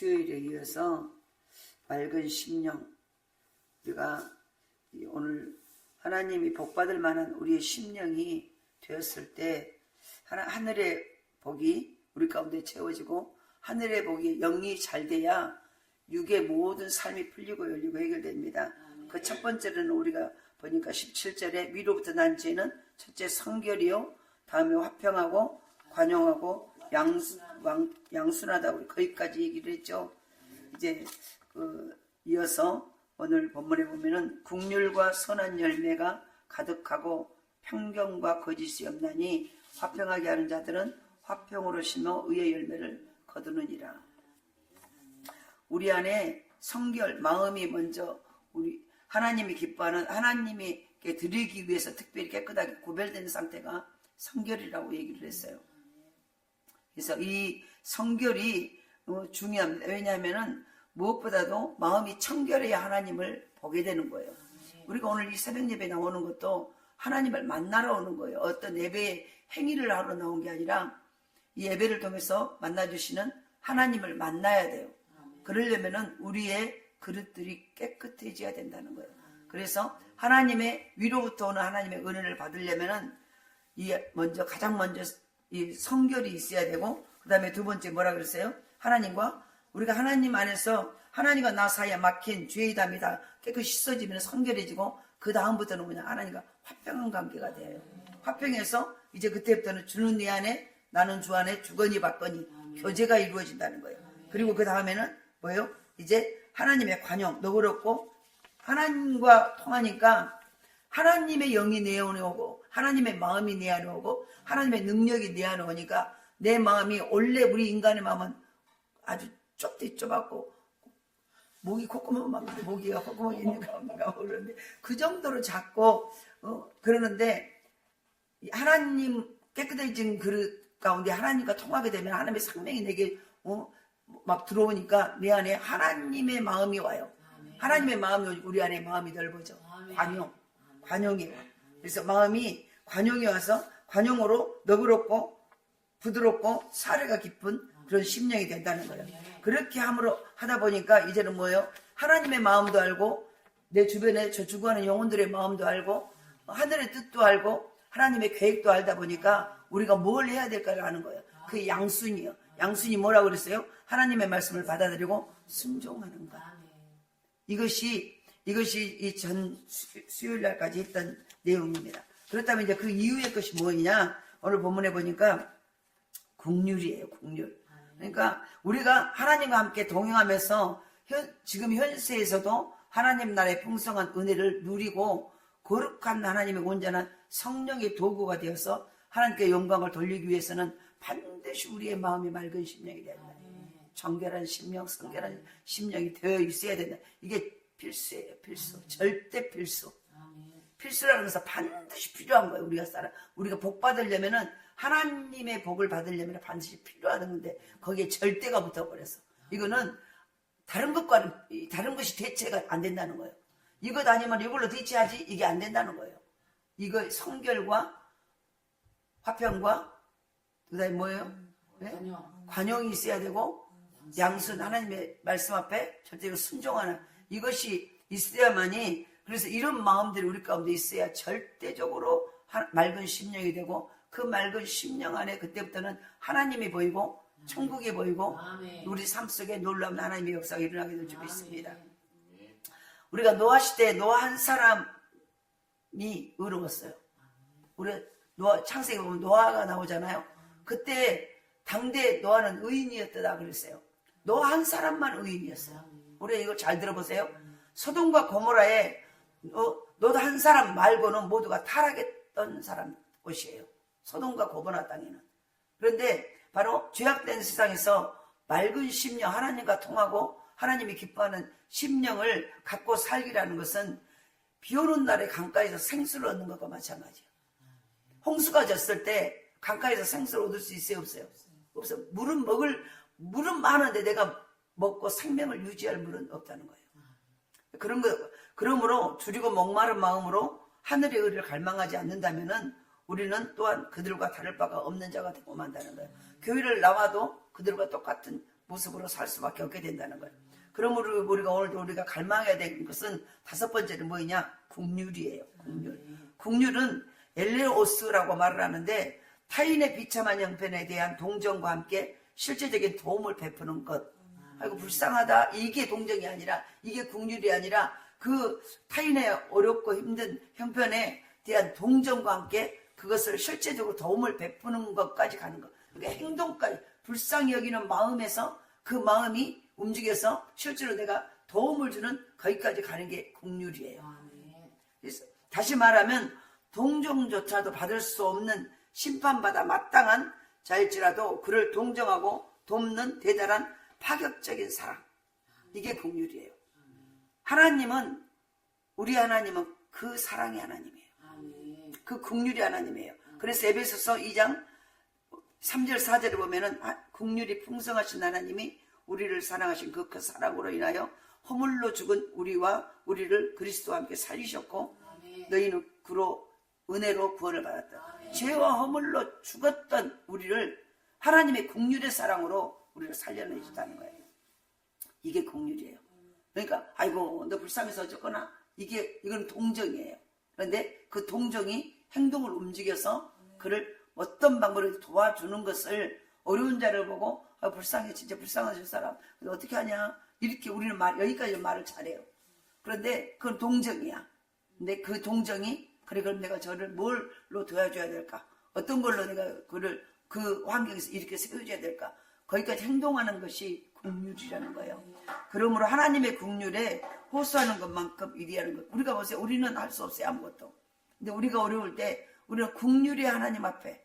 수요일에 이어서 맑은 심령, 우리가 오늘 하나님이 복받을 만한 우리의 심령이 되었을 때 하늘의 복이 우리 가운데 채워지고 하늘의 복이 영이 잘 돼야 육의 모든 삶이 풀리고 열리고 해결됩니다. 그 첫 번째로는 우리가 보니까 17절에 위로부터 난 죄는 첫째 성결이요, 다음에 화평하고 관용하고 양순하다고 거기까지 얘기를 했죠. 이제 이어서 오늘 본문에 보면은 국률과 선한 열매가 가득하고 편견과 거짓이 없나니 화평하게 하는 자들은 화평으로 심어 의의 열매를 거두느니라. 우리 안에 성결, 마음이 먼저 우리 하나님이 기뻐하는, 하나님께 드리기 위해서 특별히 깨끗하게 구별된 상태가 성결이라고 얘기를 했어요. 그래서 이 성결이 중요합니다. 왜냐하면 무엇보다도 마음이 청결해야 하나님을 보게 되는 거예요. 우리가 오늘 이 새벽 예배 나오는 것도 하나님을 만나러 오는 거예요. 어떤 예배의 행위를 하러 나온 게 아니라 이 예배를 통해서 만나주시는 하나님을 만나야 돼요. 그러려면 우리의 그릇들이 깨끗해져야 된다는 거예요. 그래서 하나님의 위로부터 오는 하나님의 은혜를 받으려면 가장 먼저 이 성결이 있어야 되고, 그 다음에 두 번째 뭐라 그랬어요? 하나님과 우리가 하나님 안에서 하나님과 나 사이에 막힌 죄의 담이 다 깨끗이 씻어지면 성결해지고, 그 다음부터는 뭐냐, 하나님과 화평한 관계가 돼요. 화평해서 이제 그때부터는 주는 내 안에 나는 주 안에 주거니 받거니 교제가 이루어진다는 거예요. 그리고 그 다음에는 뭐예요? 이제 하나님의 관용, 너그럽고 하나님과 통하니까 하나님의 영이 내 안에 오고 하나님의 마음이 내 안에 오고 하나님의 능력이 내 안에 오니까 내 마음이, 원래 우리 인간의 마음은 아주 좁고 목이 콧구멍만, 모기가 콧구멍이 있는 가운데가 모르는데 그 정도로 작고 그러는데, 하나님 깨끗해진 그릇 가운데 하나님과 통하게 되면 하나님의 생명이 내게 막 들어오니까 내 안에 하나님의 마음이 와요. 하나님의 마음이 우리 안에 마음이 넓어져. 관용이 와. 그래서 마음이 관용이 와서 관용으로 너그럽고 부드럽고 사례가 깊은 그런 심령이 된다는 거예요. 그렇게 하다 보니까 이제는 뭐예요? 하나님의 마음도 알고 내 주변에 저 죽어가는 영혼들의 마음도 알고 하늘의 뜻도 알고 하나님의 계획도 알다 보니까 우리가 뭘 해야 될까를 아는 거예요. 그게 양순이요. 양순이 뭐라고 그랬어요? 하나님의 말씀을 받아들이고 순종하는 것. 이것이 이 전 수요일 날까지 했던 내용입니다. 그렇다면 이제 그 이후의 것이 뭐냐? 오늘 본문에 보니까 국률이에요. 국률. 그러니까 우리가 하나님과 함께 동행하면서 지금 현세에서도 하나님 나라의 풍성한 은혜를 누리고 거룩한 하나님의 온전한 성령의 도구가 되어서 하나님께 영광을 돌리기 위해서는 반드시 우리의 마음이 맑은 심령이 된다. 정결한 심령, 성결한 심령이 되어 있어야 된다. 이게 필수예요. 필수. 절대 필수. 필수라는 것은 반드시 필요한 거예요. 우리가 복 받으려면은, 하나님의 복을 받으려면 반드시 필요한 건데 거기에 절대가 붙어버려서 이거는 다른 것이 대체가 안 된다는 거예요. 이것 아니면 이걸로 대체하지, 이게 안 된다는 거예요. 이거 성결과 화평과 그다음에 뭐예요? 네? 관용이 있어야 되고 양순, 하나님의 말씀 앞에 절대로 순종하는 이것이 있어야만이, 그래서 이런 마음들이 우리 가운데 있어야 절대적으로 맑은 심령이 되고, 그 맑은 심령 안에 그때부터는 하나님이 보이고 천국이 보이고 우리 삶 속에 놀라운 하나님의 역사가 일어나게 될 줄 믿습니다. 우리가 노아 시대에 노아 한 사람이 의로웠어요. 우리 창세기 보면 노아가 나오잖아요. 그때 당대 노아는 의인이었다 그랬어요. 노아 한 사람만 의인이었어요. 우리 이거 잘 들어보세요. 소돔과 고모라에 너도 한 사람 말고는 모두가 타락했던 사람 곳이에요. 소돔과 고모라 땅에는. 그런데 바로 죄악된 세상에서 맑은 심령, 하나님과 통하고 하나님이 기뻐하는 심령을 갖고 살기라는 것은 비 오는 날에 강가에서 생수를 얻는 것과 마찬가지예요. 홍수가 졌을 때 강가에서 생수를 얻을 수 있어요? 없어요? 없어요. 물은 많은데 내가 먹고 생명을 유지할 물은 없다는 거예요. 그러므로 줄이고 목마른 마음으로 하늘의 의를 갈망하지 않는다면은 우리는 또한 그들과 다를 바가 없는 자가 되고 만다는 거예요. 교회를 나와도 그들과 똑같은 모습으로 살 수밖에 없게 된다는 거예요. 그러므로 우리가 오늘도 우리가 갈망해야 되는 것은 다섯 번째는 뭐냐? 국률이에요. 국률. 국률은 엘레오스라고 말을 하는데 타인의 비참한 형편에 대한 동정과 함께 실제적인 도움을 베푸는 것. 아이고 불쌍하다. 이게 동정이 아니라, 이게 국률이 아니라 그 타인의 어렵고 힘든 형편에 대한 동정과 함께 그것을 실제적으로 도움을 베푸는 것까지 가는 것. 그러니까 행동까지 불쌍히 여기는 마음에서 그 마음이 움직여서 실제로 내가 도움을 주는 거기까지 가는 게 국률이에요. 그래서 다시 말하면 동정조차도 받을 수 없는 심판받아 마땅한 자일지라도 그를 동정하고 돕는 대단한 파격적인 사랑. 이게 국률이에요. 하나님은, 우리 하나님은 그 사랑의 하나님이에요. 그 국률이 하나님이에요. 그래서 에베소서 2장 3절 4절에 보면은 국률이 풍성하신 하나님이 우리를 사랑하신 그 사랑으로 인하여 허물로 죽은 우리를 그리스도와 함께 살리셨고 너희는 그로 은혜로 구원을 받았다. 죄와 허물로 죽었던 우리를 하나님의 국률의 사랑으로 우리를 살려내셨다는 거예요. 이게 국률이에요. 그러니까 아이고 너 불쌍해서 어쨌거나 이건 동정이에요. 그런데 그 동정이 행동을 움직여서 그를 어떤 방법으로 도와주는 것을, 어려운 자를 보고 불쌍해, 진짜 불쌍하신 사람 어떻게 하냐, 이렇게 우리는 여기까지 말을 잘해요. 그런데 그건 동정이야. 근데 그 동정이 그래 그럼 내가 저를 뭘로 도와줘야 될까, 어떤 걸로 내가 그를 그 환경에서 이렇게 세워줘야 될까, 거기까지 행동하는 것이 국률이라는 거예요. 그러므로 하나님의 국률에 호소하는 것만큼 위대한 것. 우리가 보세요. 우리는 할 수 없어요. 아무것도. 근데 우리가 어려울 때 우리는 국률의 하나님 앞에,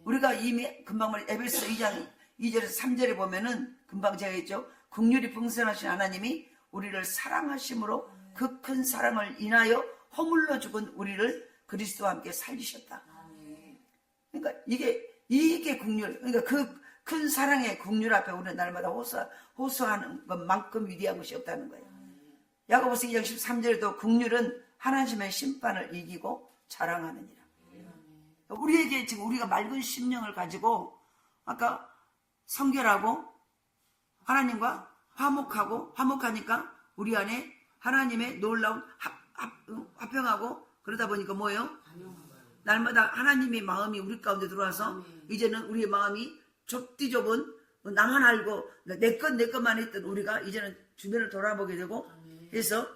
우리가 이미 금방 말해 에베소 2장 2절에서 3절에 보면은 금방 제가 했죠. 국률이 풍성하신 하나님이 우리를 사랑하심으로 그 큰 사랑을 인하여 허물로 죽은 우리를 그리스도와 함께 살리셨다. 그러니까 이게 국률. 그러니까 그 큰 사랑의 국률 앞에 우리는 날마다 호소하는 것만큼 위대한 것이 없다는 거예요. 야고보서 2장 13절에도 국률은 하나님의 심판을 이기고 자랑하느니라. 우리에게 지금 우리가 맑은 심령을 가지고 아까 성결하고 하나님과 화목하니까 우리 안에 하나님의 놀라운 화평하고, 그러다 보니까 뭐예요? 날마다 하나님의 마음이 우리 가운데 들어와서 이제는 우리의 마음이 좁디 좁은, 나만 알고 내 것만 했던 우리가 이제는 주변을 돌아보게 되고, 그래서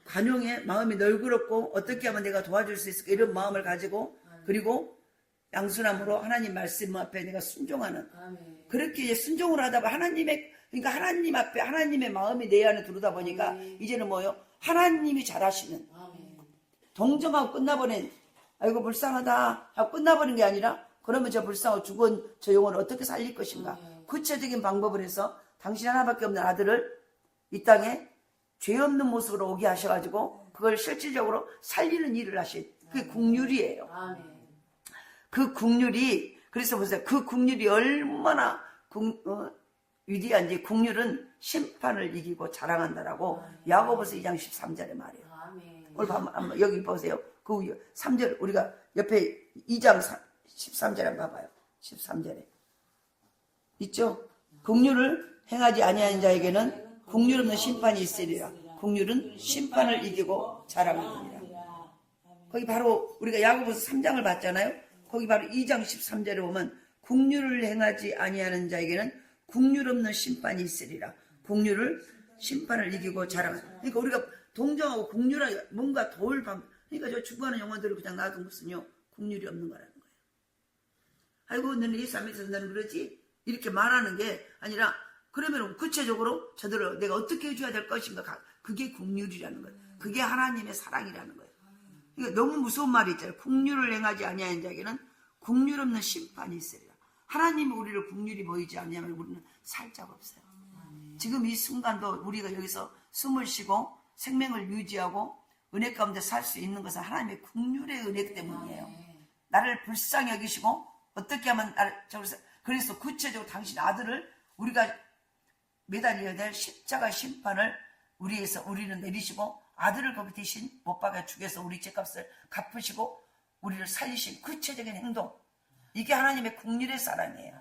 관용의 마음이 널그럽고 어떻게 하면 내가 도와줄 수 있을까, 이런 마음을 가지고, 그리고 양순함으로 하나님 말씀 앞에 내가 순종하는, 그렇게 이제 순종을 하다 보면 그러니까 하나님 앞에 하나님의 마음이 내 안에 들어오다 보니까 이제는 뭐예요? 하나님이 잘하시는, 동정하고 끝나버린, 아이고 불쌍하다 하고 끝나버린 게 아니라, 그러면 저 불쌍하고 죽은 저 영혼을 어떻게 살릴 것인가, 구체적인 방법을 해서 당신 하나밖에 없는 아들을 이 땅에 죄 없는 모습으로 오게 하셔가지고 그걸 실질적으로 살리는 일을 하신, 그게 국률이에요. 그 국률이, 그래서 보세요. 그 국률이 얼마나 위대한지. 국률은 심판을 이기고 자랑한다라고 야고보서 2장 13절에 말해요. 오늘 한번 여기 보세요. 그 3절, 우리가 옆에 2장 13절에 한번 봐봐요. 13절에 있죠? 국률을 행하지 아니하는 자에게는 국률 없는 심판이 있으리라. 국률은 심판을 이기고 자랑하느니라. 거기 바로 우리가 야고보서 3장을 봤잖아요. 거기 바로 2장 13절에 보면 국률을 행하지 아니하는 자에게는 국률 없는 심판이 있으리라. 국률을, 심판을 이기고 자랑하느니라. 그러니까 우리가 동정하고 국률하고 뭔가 도울 방법. 그러니까 저 죽어가는 영혼들을 그냥 놔둔 것은요, 국률이 없는 거라는 거예요. 아이고 너는 예수 안 믿어서 너는 그러지, 이렇게 말하는 게 아니라, 그러면 구체적으로 저들을 내가 어떻게 해줘야 될 것인가, 그게 국률이라는 거예요. 그게 하나님의 사랑이라는 거예요. 그러니까 너무 무서운 말이 있잖아요. 국률을 행하지 아니하는 자에게는 국률 없는 심판이 있으리라. 하나님이 우리를 국률이 보이지 않냐면 우리는 살짝 없어요. 지금 이 순간도 우리가 여기서 숨을 쉬고 생명을 유지하고 은혜 가운데 살 수 있는 것은 하나님의 국률의 은혜 때문이에요. 나를 불쌍히 여기시고 어떻게 하면 그래서 구체적으로 당신 아들을 우리가 매달려야 될 십자가 심판을 우리는 내리시고, 아들을 거기 대신 못 박아 죽여서 우리 죄값을 갚으시고 우리를 살리신 구체적인 행동, 이게 하나님의 국률의 사랑이에요.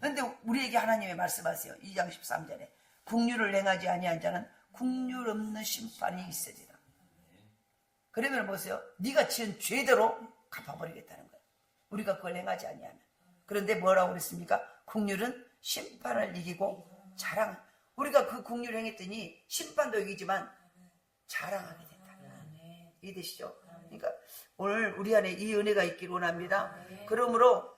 그런데 우리에게 하나님의 말씀하세요. 2장 13절에 긍휼을 행하지 아니한 자는 긍휼 없는 심판이 있으리라. 그러면 보세요. 네가 지은 죄대로 갚아버리겠다는 거예요. 우리가 그걸 행하지 아니하면. 그런데 뭐라고 그랬습니까? 긍휼은 심판을 이기고 자랑. 우리가 그 긍휼을 행했더니 심판도 이기지만 자랑하게 된다. 이해되시죠? 그러니까 오늘 우리 안에 이 은혜가 있기를 원합니다. 그러므로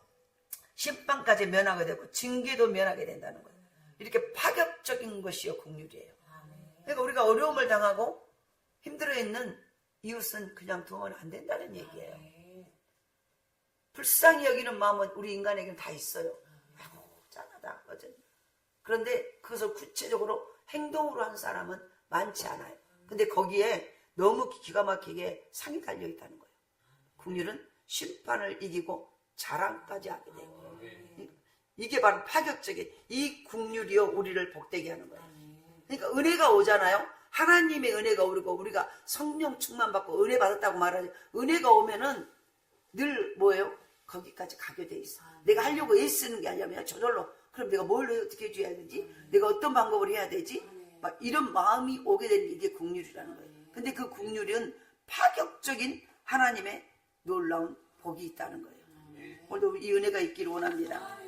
심판까지 면하게 되고 징계도 면하게 된다는 거예요. 이렇게 파격적인 것이요 긍휼이에요. 그러니까 우리가 어려움을 당하고 힘들어 있는 이웃은 그냥 두면 안 된다는 얘기예요. 불쌍히 여기는 마음은 우리 인간에게는 다 있어요. 아이고 짠하다. 그런데 그것을 구체적으로 행동으로 하는 사람은 많지 않아요. 근데 거기에 너무 기가 막히게 상이 달려 있다는 거예요. 긍휼은 심판을 이기고 자랑까지 하게 돼요. 이게 바로 파격적인 이 긍휼이요 우리를 복되게 하는 거예요. 그러니까 은혜가 오잖아요. 하나님의 은혜가 오르고 우리가 성령 충만 받고 은혜 받았다고 말하죠. 은혜가 오면은 늘 뭐예요? 거기까지 가게 돼 있어. 내가 하려고 애쓰는 게 아니라 저절로 그럼 내가 뭘 어떻게 해줘야 되지? 내가 어떤 방법을 해야 되지? 막 이런 마음이 오게 되는 게 긍휼이라는 거예요. 근데 그 긍휼은 파격적인 하나님의 놀라운 복이 있다는 거예요. 오늘도 이 은혜가 있기를 원합니다.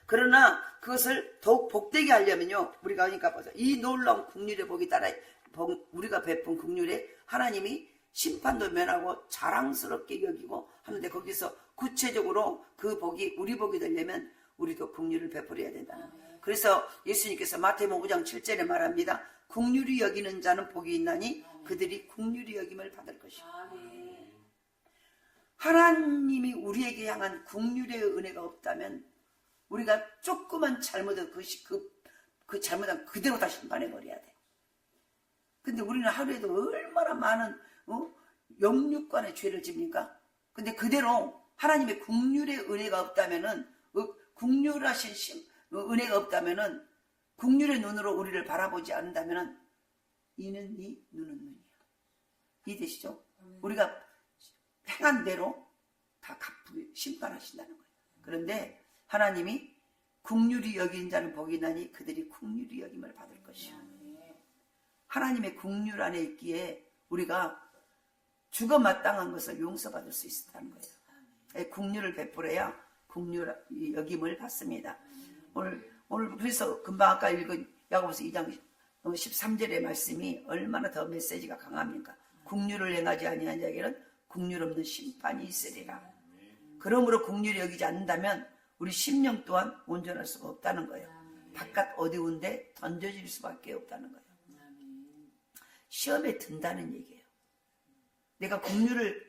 그러나 그것을 더욱 복되게 하려면요. 우리가 그러니까 보세요. 이 놀라운 긍휼의 복이 따라 우리가 베푼 긍휼에 하나님이 심판도 면하고 자랑스럽게 여기고 하는데 거기서 구체적으로 그 복이 우리 복이 되려면 우리도 긍휼을 베풀어야 된다는 거예요. 그래서 예수님께서 마태복음 5장 7절에 말합니다. 긍휼히 여기는 자는 복이 있나니 그들이 긍휼히 여김을 받을 것이다. 하나님이 우리에게 향한 긍휼의 은혜가 없다면 우리가 조그만 잘못을 그 잘못한 그대로 다 심판해버려야 돼. 근데 우리는 하루에도 얼마나 많은 영육간의 죄를 집니까? 근데 그대로 하나님의 긍휼의 은혜가 없다면은 긍휼하신 은혜가 없다면은 긍휼의 눈으로 우리를 바라보지 않는다면은 이는 이 눈은 눈이야. 이해되시죠? 우리가 행한 대로 다 갚고 심판하신다는 거예요. 그런데 하나님이 긍휼히 여긴 자는 복이 나니 그들이 긍휼히 여김을 받을 것이야. 하나님의 긍휼 안에 있기에 우리가 죽어 마땅한 것을 용서받을 수 있다는 거예요. 긍휼을 베풀어야 긍휼 여김을 받습니다. 오늘 그래서 금방 아까 읽은 야고보서 2장 13절의 말씀이 얼마나 더 메시지가 강합니까? 긍휼을 행하지 아니한 자에게는 긍휼 없는 심판이 있으리라. 그러므로 긍휼히 여기지 않는다면 우리 심령 또한 온전할 수가 없다는 거예요. 바깥 어디운데 던져질 수밖에 없다는 거예요. 시험에 든다는 얘기예요. 내가 긍휼을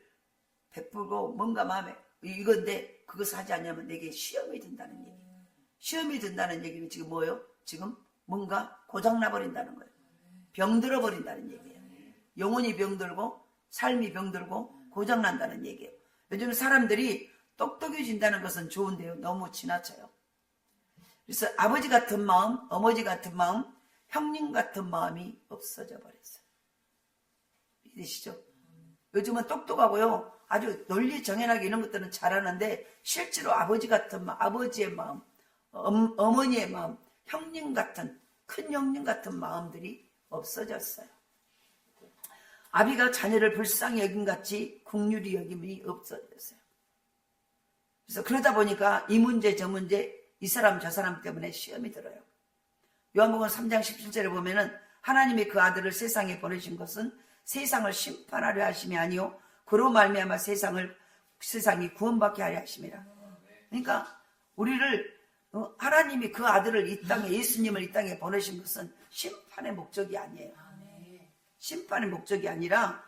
베풀고 뭔가 마음에 이건데 그것을 하지 않냐면 내게 시험이 든다는 얘기예요. 시험이 든다는 얘기는 지금 뭐예요? 지금 뭔가 고장나버린다는 거예요. 병들어 버린다는 얘기예요. 영혼이 병들고 삶이 병들고 고장난다는 얘기예요. 요즘 사람들이 똑똑해진다는 것은 좋은데요. 너무 지나쳐요. 그래서 아버지 같은 마음, 어머니 같은 마음, 형님 같은 마음이 없어져 버렸어요. 이해되시죠? 요즘은 똑똑하고요. 아주 논리 정연하게 이런 것들은 잘하는데 실제로 아버지 같은 마음, 아버지의 마음, 어머니의 마음, 형님 같은, 큰 형님 같은 마음들이 없어졌어요. 아비가 자녀를 불쌍히 여김같이 긍휼히 여김이 없어졌어요. 그래서 그러다 보니까 이 문제 저 문제 이 사람 저 사람 때문에 시험이 들어요. 요한복음 3장 17절에 보면은 하나님이 그 아들을 세상에 보내신 것은 세상을 심판하려 하심이 아니요 그로 말미암아 세상이 구원받게 하려 하심이라. 그러니까 우리를 하나님이 그 아들을 이 땅에 예수님을 이 땅에 보내신 것은 심판의 목적이 아니에요. 심판의 목적이 아니라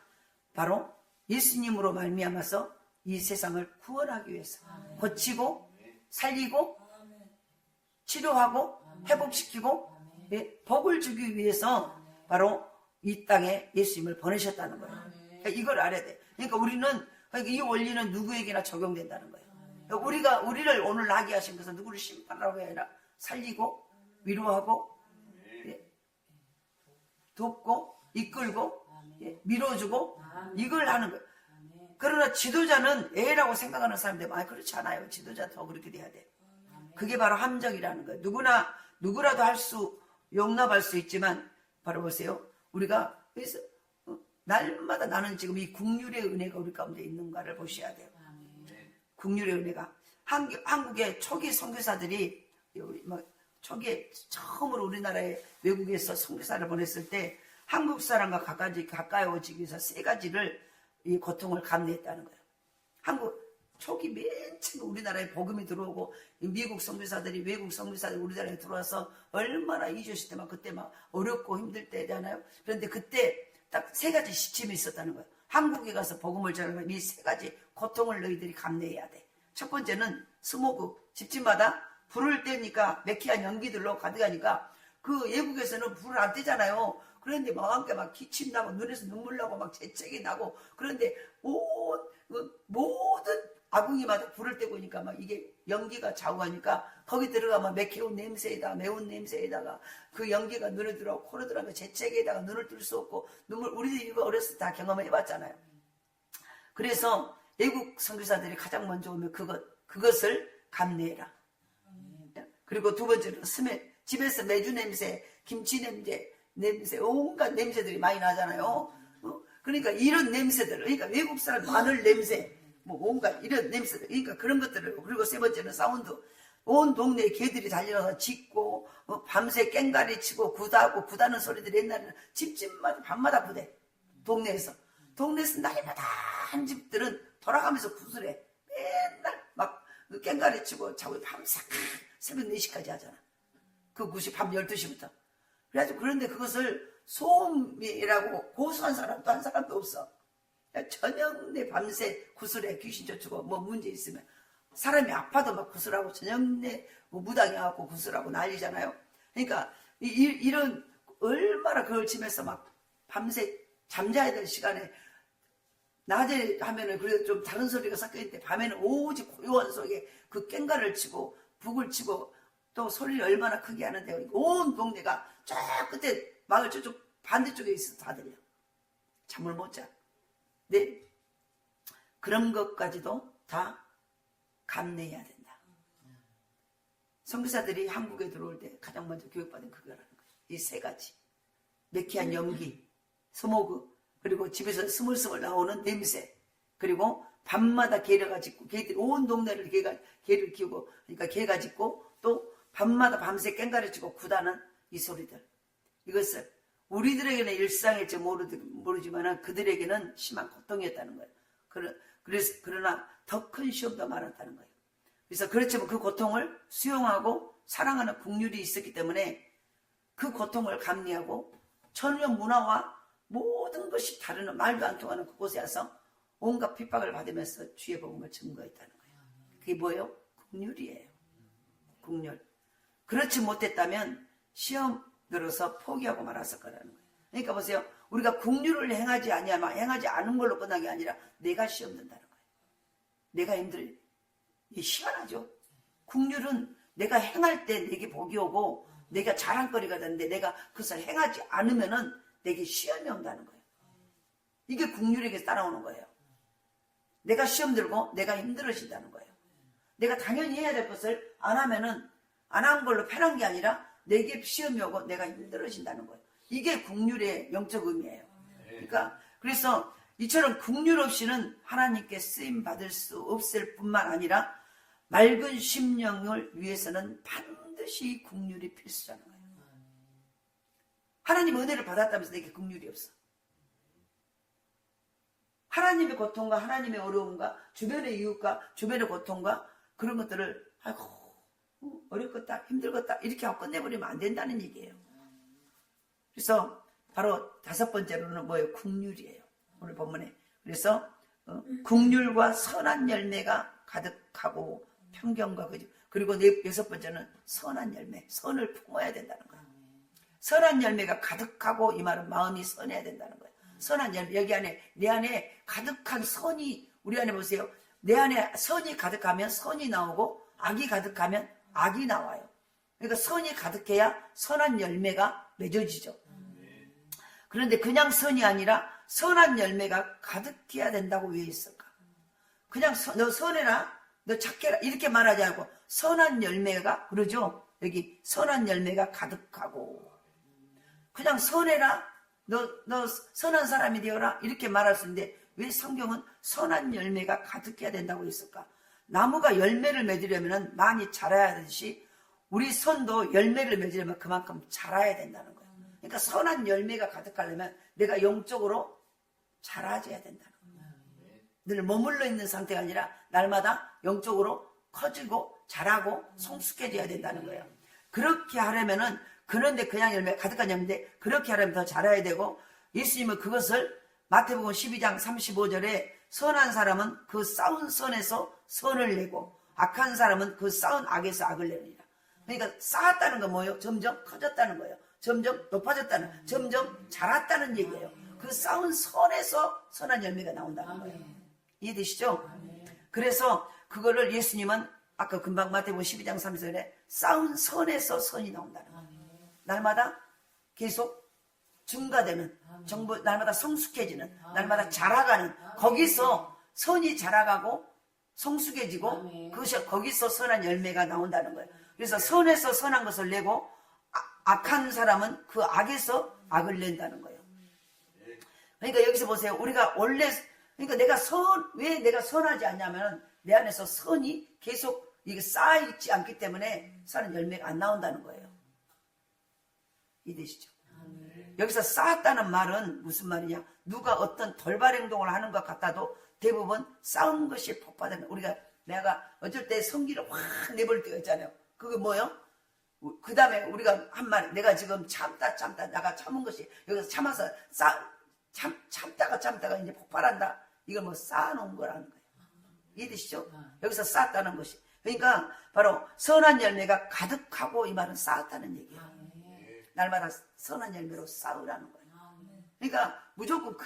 바로 예수님으로 말미암아서 이 세상을 구원하기 위해서 고치고 살리고 치료하고 회복시키고 복을 주기 위해서 바로 이 땅에 예수님을 보내셨다는 거예요. 그러니까 이걸 알아야 돼. 그러니까 우리는 이 원리는 누구에게나 적용된다는 거예요. 우리를 오늘 나게 하신 것은 누구를 심판하라고 아니라 살리고 위로하고 돕고 이끌고 밀어주고 이걸 하는 거예요. 그러나 지도자는 애라고 생각하는 사람들 많이 그렇지 않아요. 지도자 더 그렇게 돼야 돼. 그게 바로 함정이라는 거예요. 누구라도 용납할 수 있지만, 바로 보세요. 우리가, 그래서, 날마다 나는 지금 이 국률의 은혜가 우리 가운데 있는가를 보셔야 돼요. 국률의 은혜가. 한국의 초기 선교사들이, 초기에 처음으로 우리나라에 외국에서 선교사를 보냈을 때, 한국 사람과 가까워지기 위해서 세 가지를 이 고통을 감내했다는 거예요. 초기 맨 처음 우리나라에 복음이 들어오고 미국 선교사들이 외국 선교사들이 우리나라에 들어와서 얼마나 이주했을 때 그때 어렵고 힘들 때잖아요. 그런데 그때 딱 세 가지 시침이 있었다는 거예요. 한국에 가서 복음을 전하면 이 세 가지 고통을 너희들이 감내해야 돼. 첫 번째는 스모그, 집집마다 불을 떼니까 매캐한 연기들로 가득하니까 그 외국에서는 불을 안 떼잖아요. 그런데 함께 기침 나고 눈에서 눈물 나고 재채기 나고 그런데 모든 아궁이마다 불을 떼고 있으니까 이게 연기가 좌우하니까 거기 들어가면 매운 냄새에다가 매운 냄새에다가 그 연기가 눈에 들어가고 코로 들어가면 재채기에다가 눈을 뜰 수 없고 눈물 우리들이 이거 어렸을 때 다 경험해 봤잖아요. 그래서 외국 선교사들이 가장 먼저 오면 그것을 감내해라. 그리고 두 번째는 집에서 매주 냄새, 김치 냄새, 온갖 냄새들이 많이 나잖아요. 그러니까 이런 냄새들, 그러니까 외국 사람 마늘 냄새, 온갖 이런 냄새들, 그러니까 그런 것들을. 그리고 세 번째는 사운드. 온 동네에 개들이 달려가서 짖고 밤새 깽가리 치고 구다는 소리들. 옛날에는 집집마다 밤마다 부대. 동네에서 날마다 한 집들은 돌아가면서 구슬해. 맨날 깽가리 치고 자고 밤새 새벽 4시까지 하잖아. 그 9시 밤 12시부터. 그래가지고 그런데 그것을 소음이라고 고소한 사람도 한 사람도 없어. 저녁 내 밤새 구슬에 귀신 쫓고 문제 있으면 사람이 아파도 구슬하고 저녁 내 무당해갖고 구슬하고 난리잖아요. 그러니까 이런 얼마나 그걸 치면서 밤새 잠자야 될 시간에 낮에 하면은 그래도 좀 다른 소리가 섞여있는데 밤에는 오직 고요한 속에 그 깽가를 치고 북을 치고 또 소리를 얼마나 크게 하는데 온 동네가 저 끝에 마을 저쪽 반대쪽에 있어서 다 들려. 잠을 못 자. 네. 그런 것까지도 다 감내해야 된다. 선교사들이 한국에 들어올 때 가장 먼저 교육받은 그거라는 거예요. 이 세 가지. 매캐한 연기, 스모그, 그리고 집에서 스물스물 나오는 냄새, 그리고 밤마다 개가 짖고, 개들이 온 동네를 개를 키우고, 그러니까 개가 짖고, 또 밤마다 밤새 깽가리 치고 구다는 이 소리들. 이것을 우리들에게는 일상일지 모르지만 그들에게는 심한 고통이었다는 거예요. 그러나 더 큰 시험도 많았다는 거예요. 그래서 그렇지만 그 고통을 수용하고 사랑하는 국률이 있었기 때문에 그 고통을 감내하고 천년 문화와 모든 것이 다른 말도 안 통하는 그곳에 와서 온갖 핍박을 받으면서 주의 복음을 증거했다는 거예요. 그게 뭐예요? 국률이에요. 국률. 그렇지 못했다면 시험 들어서 포기하고 말았을 거라는 거예요. 그러니까 보세요. 우리가 국률을 행하지 않은 걸로 끝난 게 아니라 내가 시험 든다는 거예요. 내가 희한하죠. 국률은 내가 행할 때 내게 복이 오고 내가 자랑거리가 되는데 내가 그것을 행하지 않으면은 내게 시험이 온다는 거예요. 이게 국률에게 따라오는 거예요. 내가 시험 들고 내가 힘들어진다는 거예요. 내가 당연히 해야 될 것을 안 하면은 안 한 걸로 편한 게 아니라 내게 시험이 오고 내가 힘들어진다는 거예요. 이게 국률의 영적 의미예요. 그러니까 그래서 이처럼 국률 없이는 하나님께 쓰임 받을 수 없을 뿐만 아니라 맑은 심령을 위해서는 반드시 국률이 필수라는 거예요. 하나님 은혜를 받았다면서 내게 국률이 없어. 하나님의 고통과 하나님의 어려움과 주변의 이웃과 주변의 고통과 그런 것들을 어렵겠다 힘들겠다 이렇게 하고 끝내버리면 안 된다는 얘기예요. 그래서 바로 5번째로는 뭐예요? 국률이에요. 오늘 본문에. 그래서 국률과 선한 열매가 가득하고 평경과 그리고 6번째는 선한 열매, 선을 품어야 된다는 거예요. 선한 열매가 가득하고 이 말은 마음이 선해야 된다는 거예요. 선한 열매, 여기 안에 내 안에 가득한 선이 우리 안에 보세요. 내 안에 선이 가득하면 선이 나오고 악이 가득하면 악이 나와요. 그러니까 선이 가득해야 선한 열매가 맺어지죠. 그런데 그냥 선이 아니라 선한 열매가 가득해야 된다고 왜 했을까? 그냥 너 선해라, 너 착해라 이렇게 말하지 않고 선한 열매가 그러죠. 여기 선한 열매가 가득하고 그냥 선해라 너 선한 사람이 되어라 이렇게 말할 수 있는데 왜 성경은 선한 열매가 가득해야 된다고 했을까? 나무가 열매를 맺으려면 많이 자라야 하듯이 우리 손도 열매를 맺으려면 그만큼 자라야 된다는 거예요. 그러니까 선한 열매가 가득하려면 내가 영적으로 자라줘야 된다는 거예요. 늘 머물러 있는 상태가 아니라 날마다 영적으로 커지고 자라고 성숙해져야 된다는 거예요. 그렇게 하려면은 그런데 그냥 열매가 가득한 열매인데 그렇게 하려면 더 자라야 되고 예수님은 그것을 마태복음 12장 35절에 선한 사람은 그 쌓은 선에서 선을 내고 악한 사람은 그 쌓은 악에서 악을 내느니라. 그러니까 쌓았다는 건 뭐예요? 점점 커졌다는 거예요. 점점 높아졌다는, 점점 자랐다는 얘기예요. 그 쌓은 선에서 선한 열매가 나온다는 거예요. 이해되시죠? 그래서 그거를 예수님은 아까 금방 마태복음 12장 3절에 쌓은 선에서 선이 나온다는 거예요. 날마다 계속 증가되는, 날마다 성숙해지는, 날마다 자라가는, 거기서 선이 자라가고 성숙해지고 그것이 거기서 선한 열매가 나온다는 거예요. 그래서 선에서 선한 것을 내고 악한 사람은 그 악에서 악을 낸다는 거예요. 그러니까 여기서 보세요. 우리가 원래 그러니까 왜 내가 선하지 않냐면 내 안에서 선이 계속 이게 쌓여있지 않기 때문에 선한 열매가 안 나온다는 거예요. 이해되시죠? 여기서 쌓았다는 말은 무슨 말이냐? 누가 어떤 돌발 행동을 하는 것 같아도 대부분 쌓은 것이 폭발하는 내가 어쩔 때 성기를 확 내버릴 때가 있잖아요. 그게 뭐예요? 그 다음에 우리가 한 말, 내가 지금 참다 내가 참은 것이 여기서 참아서 참다가 이제 폭발한다. 이걸 뭐 쌓아놓은 거라는 거예요. 이해되시죠? 여기서 쌓았다는 것이. 그러니까 바로 선한 열매가 가득하고 이 말은 쌓았다는 얘기예요. 날마다 선한 열매로 쌓으라는 거예요. 그러니까 무조건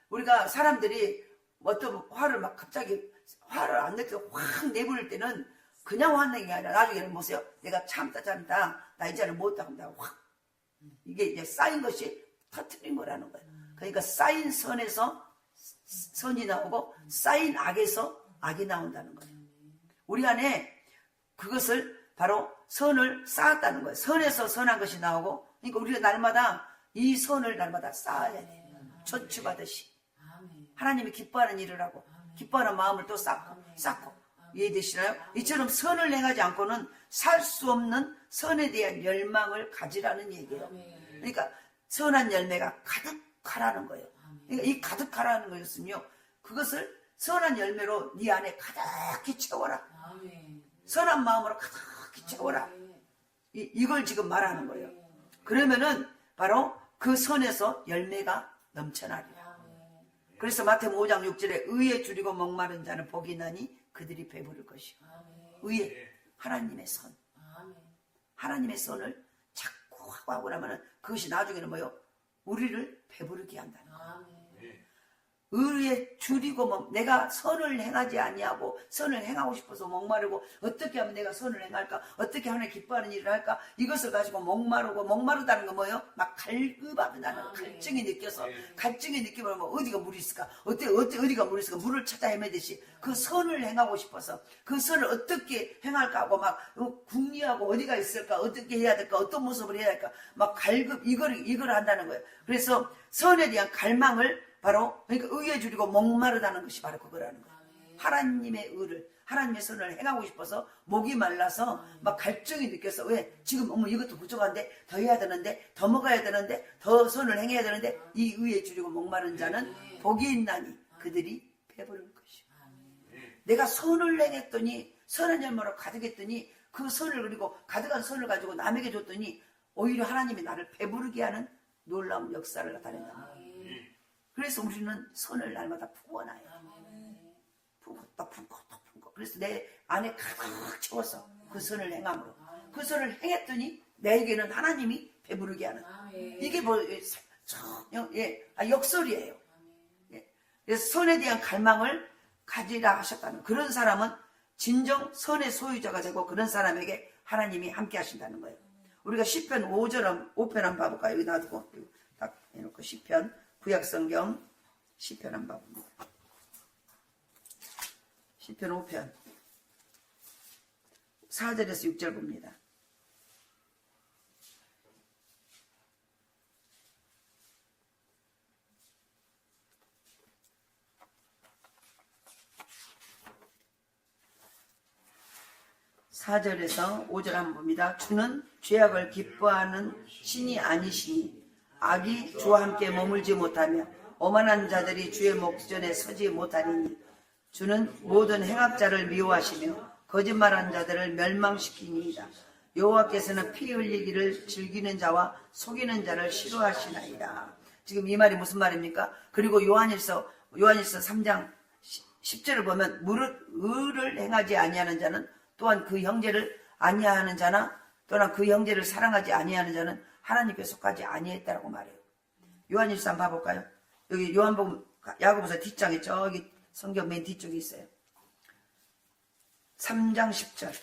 우리가 사람들이 어떤 화를 막 갑자기 화를 안 내고 확 내버릴 때는 그냥 화내는 게 아니라 나중에는 보세요. 내가 참다 나 이제는 못다 한다 확 이게 이제 쌓인 것이 터트린 거라는 거예요. 그러니까 쌓인 선에서 선이 나오고 쌓인 악에서 악이 나온다는 거예요. 우리 안에 그것을 바로 선을 쌓았다는 거예요. 선에서 선한 것이 나오고 그러니까 우리가 날마다 이 선을 날마다 쌓아야 돼요. 저축하듯이 하나님이 기뻐하는 일을 하고 기뻐하는 마음을 또 쌓고 이해되시나요? 이처럼 선을 행하지 않고는 살 수 없는 선에 대한 열망을 가지라는 얘기예요. 그러니까 선한 열매가 가득하라는 거예요. 그러니까 이 가득하라는 거였으며 그것을 선한 열매로 네 안에 가득히 채워라. 선한 마음으로 가득히 채워라. 이걸 지금 말하는 거예요. 그러면은 바로 그 선에서 열매가 넘쳐나리라. 그래서 마태복음 5장 6절에 의에 줄이고 목마른 자는 복이 나니 그들이 배부를 것이요. 의에 하나님의 선. 하나님의 선을 자꾸 하고 나면은 그것이 나중에는 뭐요? 우리를 배부르게 한다는 거예요. 의에 줄이고 내가 선을 행하지 아니하고 선을 행하고 싶어서 목마르고 어떻게 하면 내가 선을 행할까? 어떻게 하면 기뻐하는 일을 할까? 이것을 가지고 목마르다는 건 뭐예요? 막 갈급하다는 거, 갈증이 느껴서 갈증이 느끼면 뭐 어디가 물이 있을까? 어디가 물이 있을까? 물을 찾아 헤매듯이 그 선을 행하고 싶어서 그 선을 어떻게 행할까 하고 막 궁리하고 어디가 있을까? 어떻게 해야 될까? 어떤 모습을 해야 할까? 막 갈급 이걸 한다는 거예요. 그래서 선에 대한 갈망을 바로 그러니까 의에 줄이고 목마르다는 것이 바로 그거라는 거예요. 하나님의 의를 하나님의 선을 행하고 싶어서 목이 말라서 막 갈증이 느껴서 왜 지금 이것도 부족한데 더 해야 되는데 더 먹어야 되는데 더 선을 행해야 되는데 이 의에 줄이고 목마른 자는 복이 있나니 그들이 배부를 것이요. 내가 선을 행했더니 선한 열매로 가득했더니 그 선을 그리고 가득한 선을 가지고 남에게 줬더니 오히려 하나님이 나를 배부르게 하는 놀라운 역사를 나타낸다. 그래서 우리는 선을 날마다 부어놔요. 부고 또 부고 또 부고. 그래서 내 안에 가득 채워서 그 선을 행함으로 그 선을 행했더니 내게는 하나님이 배부르게 하는 이게 뭐 역설이에요. 그래서 선에 대한 갈망을 가지라 하셨다는 그런 사람은 진정 선의 소유자가 되고 그런 사람에게 하나님이 함께 하신다는 거예요. 우리가 시편 5편 한번 봐볼까요? 여기 놔두고 딱 해놓고 시편 구약성경 시편 한번 봐봅니다. 시편 5편 4절에서 6절 봅니다. (4절에서) 5절 한번 봅니다. 주는 죄악을 기뻐하는 신이 아니시니 악이 주와 함께 머물지 못하며 오만한 자들이 주의 목전에 서지 못하리니 주는 모든 행악자를 미워하시며 거짓말한 자들을 멸망시키니이다. 여호와께서는 피 흘리기를 즐기는 자와 속이는 자를 싫어하시나이다. 지금 이 말이 무슨 말입니까? 그리고 요한일서 3장 10절을 보면 무릇 의를 행하지 아니하는 자는 또한 그 형제를 아니하는 자나 또는 그 형제를 사랑하지 아니하는 자는 하나님께 속하지 아니했다라고 말해요. 요한일서 한번 봐볼까요? 여기 요한복음 야고보서 뒷장에 저기 성경 맨 뒤쪽에 있어요. 3장 10절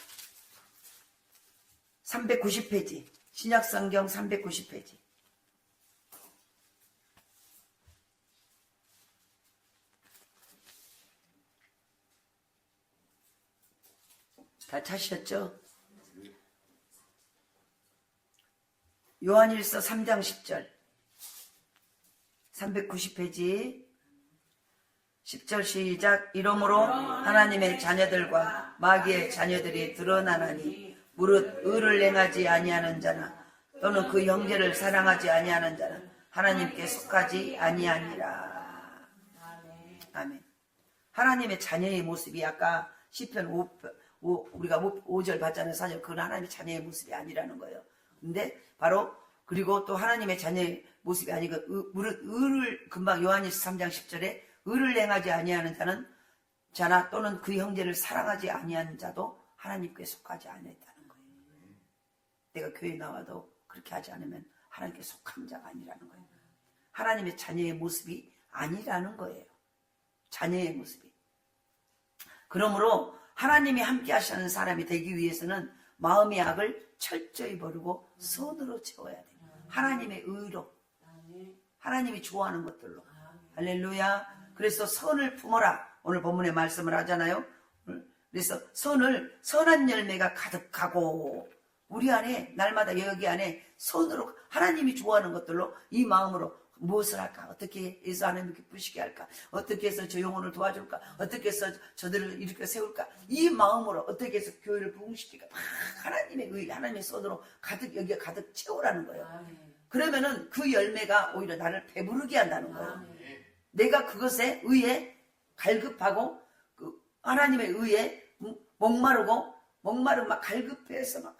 390페이지 신약성경 390페이지 다 찾으셨죠? 요한일서 3장 10절 390페이지 10절 시작. 이러므로 하나님의 자녀들과 마귀의 자녀들이 드러나나니 무릇 의를 행하지 아니하는 자나 또는 그 형제를 사랑하지 아니하는 자는 하나님께 속하지 아니하니라. 아멘. 하나님의 자녀의 모습이 아까 시편 우리가 5절 봤잖아요. 4절. 그건 하나님의 자녀의 모습이 아니라는 거예요. 근데 바로 그리고 또 하나님의 자녀의 모습이 아니고 무릇 의를 금방 요한일서 3장 10절에 의를 행하지 아니하는 자나 또는 그 형제를 사랑하지 아니하는 자도 하나님께 속하지 않았다는 거예요. 내가 교회 나와도 그렇게 하지 않으면 하나님께 속한 자가 아니라는 거예요. 하나님의 자녀의 모습이 아니라는 거예요. 자녀의 모습이. 그러므로 하나님이 함께 하시는 사람이 되기 위해서는 마음의 악을 철저히 버리고 선으로 채워야 돼요. 하나님의 의로, 하나님이 좋아하는 것들로. 할렐루야. 그래서 선을 품어라. 오늘 본문에 말씀을 하잖아요. 그래서 선한 열매가 가득하고 우리 안에 날마다 여기 안에 선으로 하나님이 좋아하는 것들로 이 마음으로 무엇을 할까? 어떻게 해서 하나님 기쁘시게 할까? 어떻게 해서 저 영혼을 도와줄까? 어떻게 해서 저들을 일으켜 세울까? 이 마음으로 어떻게 해서 교회를 부흥시킬까? 막 하나님의 의, 하나님의 선으로 가득 여기에 가득 채우라는 거예요. 그러면은 그 열매가 오히려 나를 배부르게 한다는 거예요. 내가 그것에 의해 갈급하고 그 하나님의 의해 목마르고 막 갈급해서 막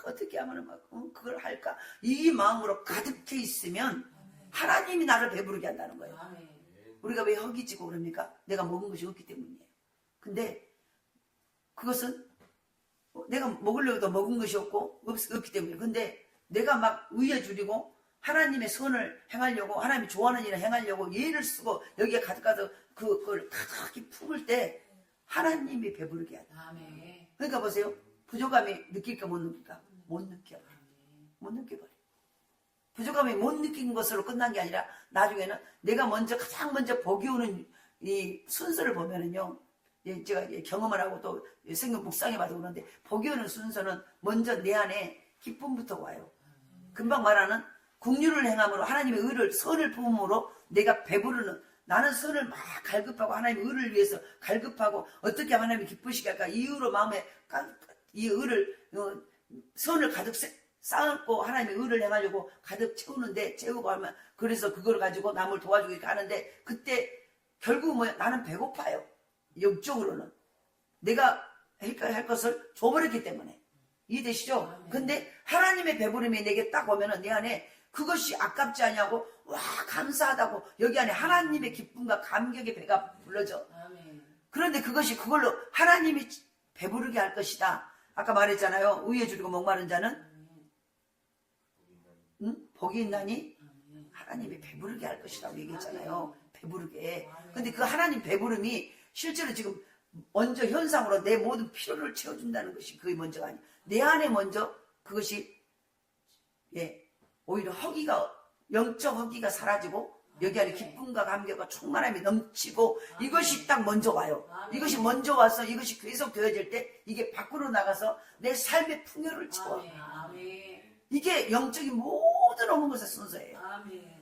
어떻게 하면 막 그걸 할까? 이 마음으로 가득해 있으면 하나님이 나를 배부르게 한다는 거예요. 우리가 왜 허기지고 그럽니까? 내가 먹은 것이 없기 때문이에요. 근데 그것은 내가 먹으려고 해도 먹은 것이 없기 때문이에요. 근데 내가 막 의에 줄이고 하나님의 선을 행하려고 하나님이 좋아하는 일을 행하려고 예를 쓰고 여기에 가득가득 그걸 가득히 품을 때 하나님이 배부르게 한다. 그러니까 보세요. 부족함이 느낄까 못 느낄까? 못 느껴버려. 못 느껴버려. 부족함이 못 느낀 것으로 끝난 게 아니라 나중에는 내가 가장 먼저 복이 오는 이 순서를 보면은요. 제가 경험을 하고 또 성경 묵상해봐도 그러는데 복이 오는 순서는 먼저 내 안에 기쁨부터 와요. 금방 말하는 국률을 행함으로 하나님의 의를 선을 품음으로 내가 배부르는 나는 선을 막 갈급하고 하나님의 의를 위해서 갈급하고 어떻게 하나님이 기쁘시게 할까 이 의로 마음에 이 의를 선을 가득 쌓고 하나님의 의를 행하려고 가득 채우고 하면 그래서 그걸 가지고 남을 도와주고 하는데 그때 결국 뭐야 나는 배고파요. 영적으로는 내가 할 것을 줘버렸기 때문에 이해되시죠? 근데 하나님의 배부름이 내게 딱 오면은 내 안에 그것이 아깝지 않냐고 와 감사하다고 여기 안에 하나님의 기쁨과 감격의 배가 불러져. 그런데 그걸로 하나님이 배부르게 할 것이다. 아까 말했잖아요. 의에 줄이고 목마른 자는 복이 있나니 하나님이 배부르게 할 것이라고 얘기했잖아요. 배부르게. 근데 그 하나님 배부름이 실제로 지금 먼저 현상으로 내 모든 필요를 채워준다는 것이 그게 먼저가 아니에요. 내 안에 먼저 그것이 오히려 영적 허기가 사라지고 여기 안에 기쁨과 감격과 충만함이 넘치고 이것이 딱 먼저 와요. 이것이 먼저 와서 이것이 계속 되어질 때 이게 밖으로 나가서 내 삶의 풍요를 채워요. 이게 영적인 모든 없는 것의 순서예요.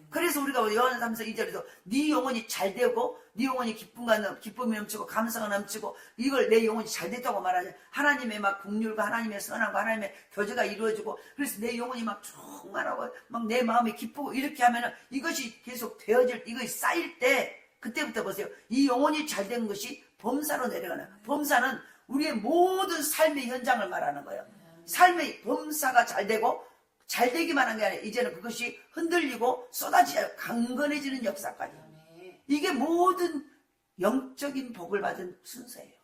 그래서 우리가 요한 3서 2절에서 네 영혼이 잘 되고 네 영혼이 기쁨이 넘치고 감사가 넘치고 이걸 내 영혼이 잘 됐다고 말하죠. 하나님의 막 긍휼과 하나님의 선함과 하나님의 교제가 이루어지고 그래서 내 영혼이 막 충만하고 막 내 마음이 기쁘고 이렇게 하면은 이것이 계속 되어질 때 이것이 쌓일 때 그때부터 보세요. 이 영혼이 잘 된 것이 범사로 내려가는 범사는 우리의 모든 삶의 현장을 말하는 거예요. 삶의 범사가 잘 되고 잘 되기만 한 게 아니라 이제는 그것이 흔들리고 쏟아지고 강건해지는 역사까지. 이게 모든 영적인 복을 받은 순서예요.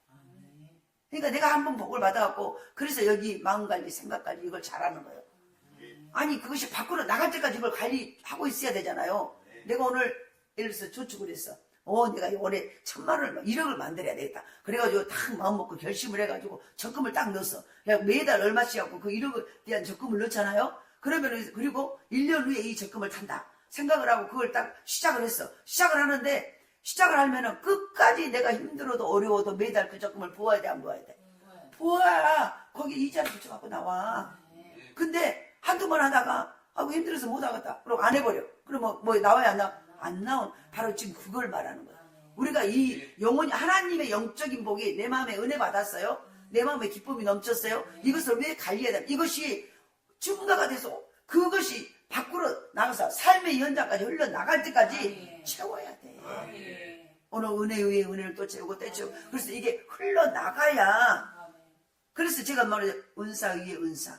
그러니까 내가 한번 복을 받아갖고 그래서 여기 마음관리 생각관리 이걸 잘하는 거예요. 아니 그것이 밖으로 나갈 때까지 이걸 관리하고 있어야 되잖아요. 내가 오늘 예를 들어서 저축을 했어. 내가 올해 1000만원을 1억을 만들어야 되겠다. 그래가지고 딱 마음 먹고 결심을 해가지고 적금을 딱 넣었어. 그냥 매달 얼마씩 하고 그 1억에 대한 적금을 넣잖아요. 그러면 그리고 1년 후에 이 적금을 탄다 생각을 하고 그걸 딱 시작을 했어. 시작을 하는데 시작을 하면은 끝까지 내가 힘들어도 어려워도 매달 그 적금을 부어야 돼, 안 부어야 돼? 부어야 거기 이자를 붙여갖고 나와. 근데 한두 번 하다가 힘들어서 못 하겠다. 그럼 안 해버려. 그럼 뭐 나와야 안 나와? 안 나온. 바로 지금 그걸 말하는 거야. 우리가 이 영혼이 하나님의 영적인 복이 내 마음에 은혜 받았어요. 내 마음에 기쁨이 넘쳤어요. 이것을 왜 관리해야 돼? 이것이 증가가 돼서 그것이 밖으로 나가서 삶의 현장까지 흘러나갈 때까지 채워야 돼. 오늘 은혜 위에 은혜를 또 채우고 또 채우고. 그래서 이게 흘러나가야. 그래서 제가 말하죠. 은사 위에 은사,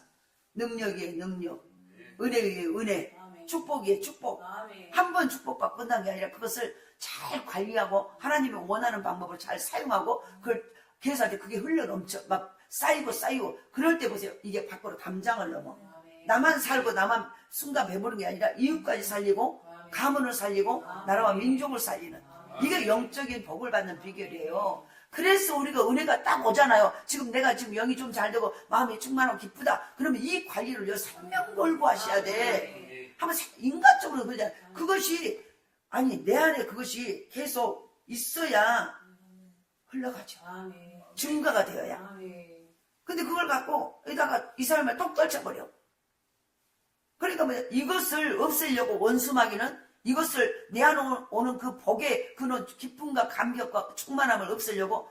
능력 위에 능력, 은혜 위에 은혜, 축복 위에 축복. 한 번 축복받고 끝난 게 아니라 그것을 잘 관리하고 하나님이 원하는 방법을 잘 사용하고 그걸 계속할 때 그게 흘러넘쳐 막 쌓이고 그럴 때 보세요. 이게 밖으로 담장을 넘어. 나만 살고 나만 순간 배부른 게 아니라 이웃까지 살리고 가문을 살리고 나라와 민족을 살리는 이게 영적인 복을 받는 비결이에요. 그래서 우리가 은혜가 딱 오잖아요. 지금 내가 지금 영이 좀 잘 되고 마음이 충만하고 기쁘다. 그러면 이 관리를 생명 걸고 하셔야 돼. 한번 인간적으로 그러잖아요. 그것이 아니 내 안에 그것이 계속 있어야 흘러가죠. 증가가 되어야. 근데 그걸 갖고 여기다가 이 사람을 톡 떨쳐버려. 그러니까 뭐냐, 이것을 없애려고 원수마귀는 이것을 내 안에 오는 그 복의 그런 기쁨과 감격과 충만함을 없애려고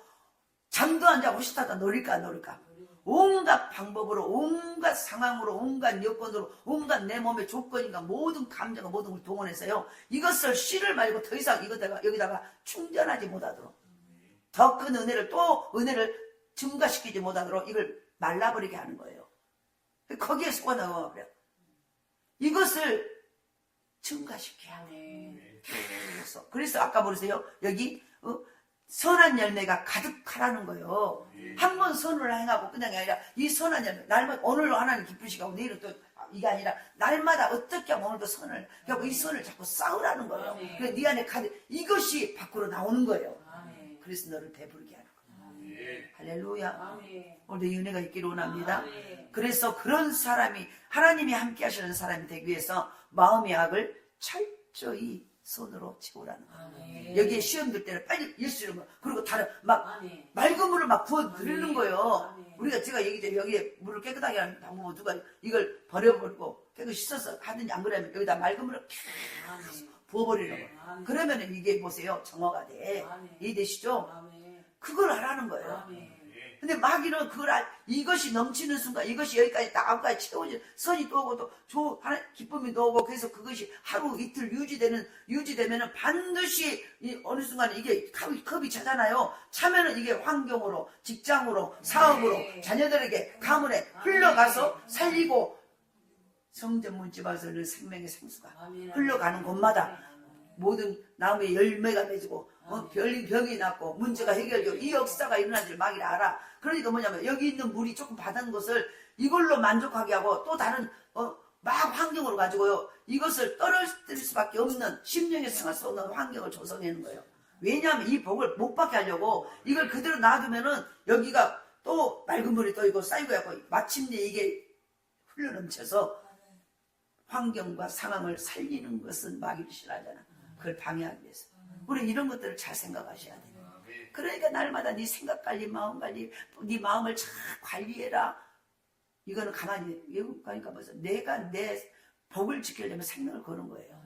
잠도 안 자고 호시타다 노릴까 안 노릴까. 온갖 방법으로 온갖 상황으로 온갖 여건으로 온갖 내 몸의 조건인가 모든 감정과 모든 걸 동원해서요. 이것을 씨를 말고 더 이상 여기다가 충전하지 못하도록 더 큰 은혜를 또 은혜를 증가시키지 못하도록 이걸 말라버리게 하는 거예요. 거기에 속아 넣어버려. 이것을 증가시켜야 돼. 계속. 그래서 아까 보세요. 여기 선한 열매가 가득하라는 거예요. 한 번 선을 행하고 그냥 아니라 이 선한 열매 날마다 오늘 하나님 기쁘시고 내일은 또 이게 아니라 날마다 어떻게 하면 오늘도 선을 그리고 이 선을 자꾸 쌓으라는 거예요. 그래서 네 안에 가득 이것이 밖으로 나오는 거예요. 그래서 너를 배부르게 하는 거예요. 할렐루야. 오늘도 은혜가 있기를 원합니다. 그래서 그런 사람이 하나님이 함께 하시는 사람이 되기 위해서 마음의 악을 철저히 손으로 치우라는 거예요. 여기에 시험 들 때는 빨리 일수는 거. 그리고 다른 막 맑은 물을 막 부어 드리는 거예요. 우리가 제가 얘기죠. 여기에 물을 깨끗하게 하는 방법은 누가 이걸 버려버리고 깨끗이 씻어서 하든지 안 그러면 여기다 맑은 물을 부어버리는 거예요. 그러면 이게 보세요. 정화가 돼. 이해되시죠? 그걸 하라는 거예요. 근데 마귀는 이것이 넘치는 순간, 이것이 여기까지 딱 앞까지 채워진 선이 또 오고 또 기쁨이 또 오고, 그래서 그것이 하루 이틀 유지되면은 반드시 어느 순간에 이게 컵이 차잖아요. 차면은 이게 환경으로, 직장으로, 사업으로, 자녀들에게, 가문에 흘러가서 살리고, 성전 문집 와서는 생명의 생수가 흘러가는 곳마다 모든 나무의 열매가 맺고 병이 낫고 문제가 해결되고 이 역사가 일어난 줄 마귀를 알아. 그러니까 뭐냐면 여기 있는 물이 조금 받은 것을 이걸로 만족하게 하고 또 다른 막 환경으로 가지고요 이것을 떨어뜨릴 수밖에 없는 심령에 승할 수 없는 환경을 조성하는 거예요. 왜냐하면 이 복을 못 받게 하려고 이걸 그대로 놔두면은 여기가 또 맑은 물이 또 이거 쌓이고 하고 마침내 이게 흘러넘쳐서 환경과 상황을 살리는 것은 마귀를 싫어하잖아. 그걸 방해하기 위해서. 우리 이런 것들을 잘 생각하셔야 돼요. 그러니까 날마다 네 생각 관리, 마음 관리, 네 마음을 잘 관리해라. 이거는 가만히 외국 가니까 벌써 내가 내 복을 지키려면 생명을 거는 거예요.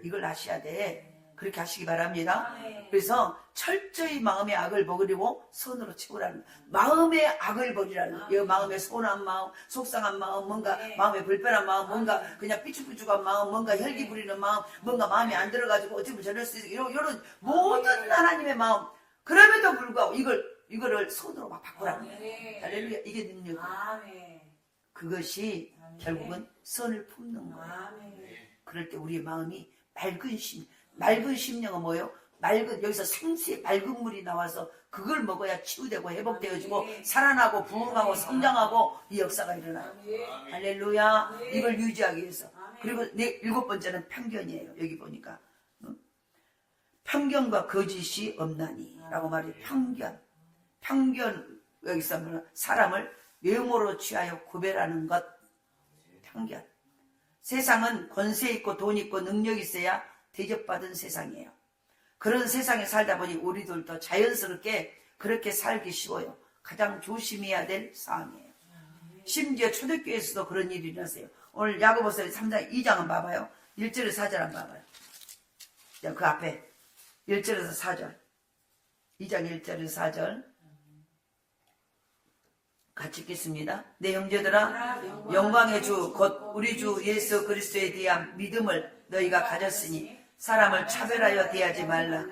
이걸 아셔야 돼. 그렇게 하시기 바랍니다. 그래서 철저히 마음의 악을 버리고 선으로 채우라는 거예요. 마음의 악을 버리라는 거예요. 마음의 소원한 마음, 속상한 마음, 뭔가 마음의 불편한 마음, 뭔가 그냥 삐죽삐죽한 마음, 뭔가 혈기 부리는 마음, 뭔가 마음이 안 들어가지고 어쩌면 저럴 수 있어. 이런 모든 하나님의 마음. 그럼에도 불구하고 이거를 손으로 막 바꾸라는 거예요. 할렐루야. 이게 능력이에요. 그것이 결국은 선을 품는 거예요. 그럴 때 우리의 마음이 맑은 심령은 뭐예요? 여기서 생수의 맑은 물이 나와서 그걸 먹어야 치유되고 회복되어지고 살아나고 부흥하고 성장하고 이 역사가 일어나요. 할렐루야. 이걸 유지하기 위해서. 그리고 일곱 번째는 편견이에요. 여기 보니까 편견과 거짓이 없나니 라고 말해요. 편견 여기서 사람을 외모로 취하여 구별하는 것. 편견. 세상은 권세 있고 돈 있고 능력 있어야 대접받은 세상이에요. 그런 세상에 살다 보니 우리들도 자연스럽게 그렇게 살기 쉬워요. 가장 조심해야 될 사항이에요. 심지어 초대교회에서도 그런 일이 일어났어요. 오늘 야고보서 3장 2장은 봐봐요. 1절에서 4절 한번 봐봐요. 그 앞에 1절에서 4절 2장 1절에서 4절 같이 읽겠습니다. 내 형제들아 영광의 주 곧 우리 주 예수 그리스도에 대한 믿음을 너희가 가졌으니 사람을 차별하여 대하지 말라.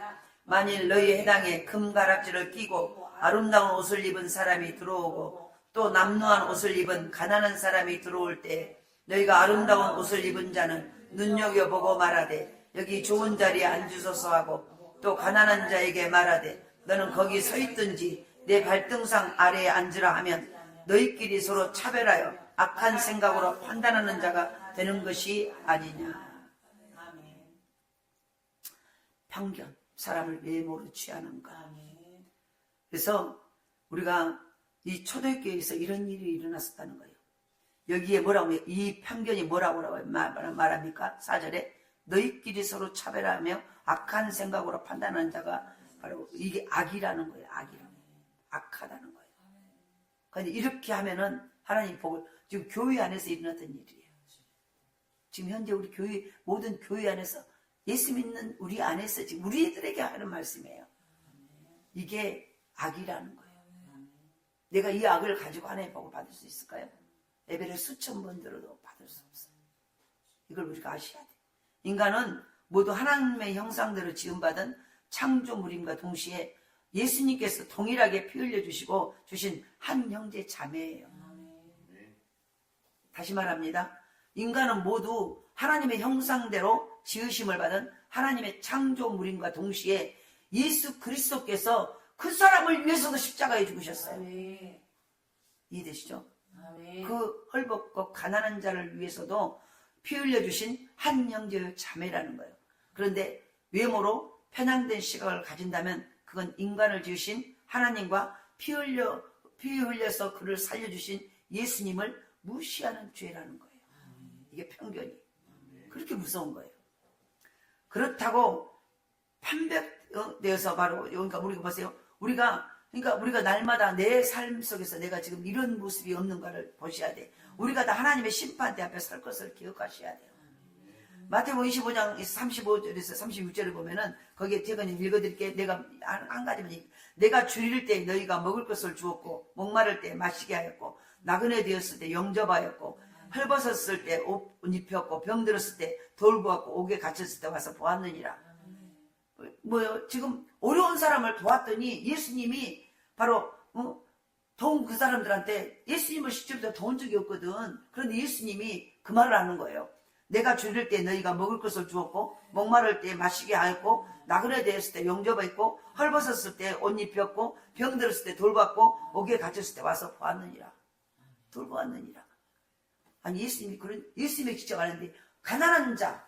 만일 너희 해당에 금가락지를 끼고 아름다운 옷을 입은 사람이 들어오고 또 남루한 옷을 입은 가난한 사람이 들어올 때 너희가 아름다운 옷을 입은 자는 눈여겨보고 말하되 여기 좋은 자리에 앉으소서 하고 또 가난한 자에게 말하되 너는 거기 서 있든지 내 발등상 아래에 앉으라 하면 너희끼리 서로 차별하여 악한 생각으로 판단하는 자가 되는 것이 아니냐. 편견, 사람을 외모로 취하는 것. 그래서 우리가 이 초대교회에서 이런 일이 일어났었다는 거예요. 여기에 뭐라고 해요? 이 편견이 뭐라고 말합니까? 4절에 너희끼리 서로 차별하며 악한 생각으로 판단하는 자가 바로 이게 악이라는 거예요. 악하다는 거예요. 그런데 이렇게 하면은 하나님 복을 지금 교회 안에서 일어났던 일이에요. 지금 현재 우리 교회 모든 교회 안에서 예수 믿는 우리 안에서 지금 우리들에게 하는 말씀이에요. 이게 악이라는 거예요. 내가 이 악을 가지고 하나님의 복을 받을 수 있을까요? 예배를 수천 번 들어도 받을 수 없어요. 이걸 우리가 아셔야 돼요. 인간은 모두 하나님의 형상대로 지음받은 창조물임과 동시에 예수님께서 동일하게 피 흘려주시고 주신 한 형제 자매예요. 다시 말합니다. 인간은 모두 하나님의 형상대로 지으심을 받은 하나님의 창조물임과 동시에 예수 그리스도께서 그 사람을 위해서도 십자가에 죽으셨어요. 이해되시죠? 그 헐벗고 가난한 자를 위해서도 피 흘려주신 한 형제의 자매라는 거예요. 그런데 외모로 편향된 시각을 가진다면 그건 인간을 지으신 하나님과 피 흘려서 그를 살려주신 예수님을 무시하는 죄라는 거예요. 이게 편견이. 그렇게 무서운 거예요. 그렇다고 판별되어서 바로 그러니까 우리가 보세요. 우리가 날마다 내 삶 속에서 내가 지금 이런 모습이 없는가를 보셔야 돼. 우리가 다 하나님의 심판대 앞에 설 것을 기억하셔야 돼요. 마태복음 25장 35절에서 36절을 보면은 거기에 제가 읽어드릴게. 내가 한 가지만 내가 줄일 때 너희가 먹을 것을 주었고 목마를 때 마시게 하였고 나그네 되었을 때 영접하였고 헐벗었을 때 옷 입혔고 병들었을 때 돌보았고 옥에 갇혔을 때 와서 보았느니라. 뭐요? 지금 어려운 사람을 도왔더니 예수님이 바로 도운 그 사람들한테 예수님을 직접 도운 적이 없거든. 그런데 예수님이 그 말을 하는 거예요. 내가 줄일 때 너희가 먹을 것을 주었고 목마를 때 마시게 하였고 나그네 되었을 때 영접했고 헐벗었을 때 옷 입혔고 병들었을 때 돌봤고 옥에 갇혔을 때 와서 보았느니라. 돌보았느니라. 아니 예수님이 직접 하는데 가난한 자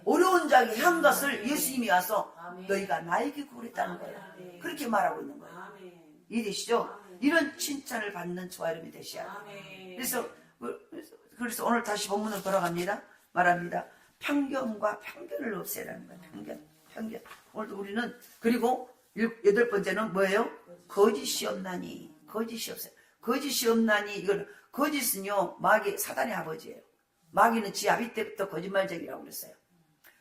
어려운 자에게 한 것을 예수님이 와서 너희가 나에게 구했다는 거예요. 그렇게 말하고 있는 거예요. 이해되시죠? 이런 칭찬을 받는 저와 여러분이 되셔야 돼요. 그래서 오늘 다시 본문으로 돌아갑니다. 말합니다. 편견과 편견을 없애라는 거예요. 편견. 오늘도 우리는 그리고 8번째는 뭐예요? 거짓이 없나니. 거짓이 없어요. 거짓이 없나니 이건 거짓은요 마귀 사단의 아버지예요. 마귀는 지 아비 때부터 거짓말쟁이라고 그랬어요.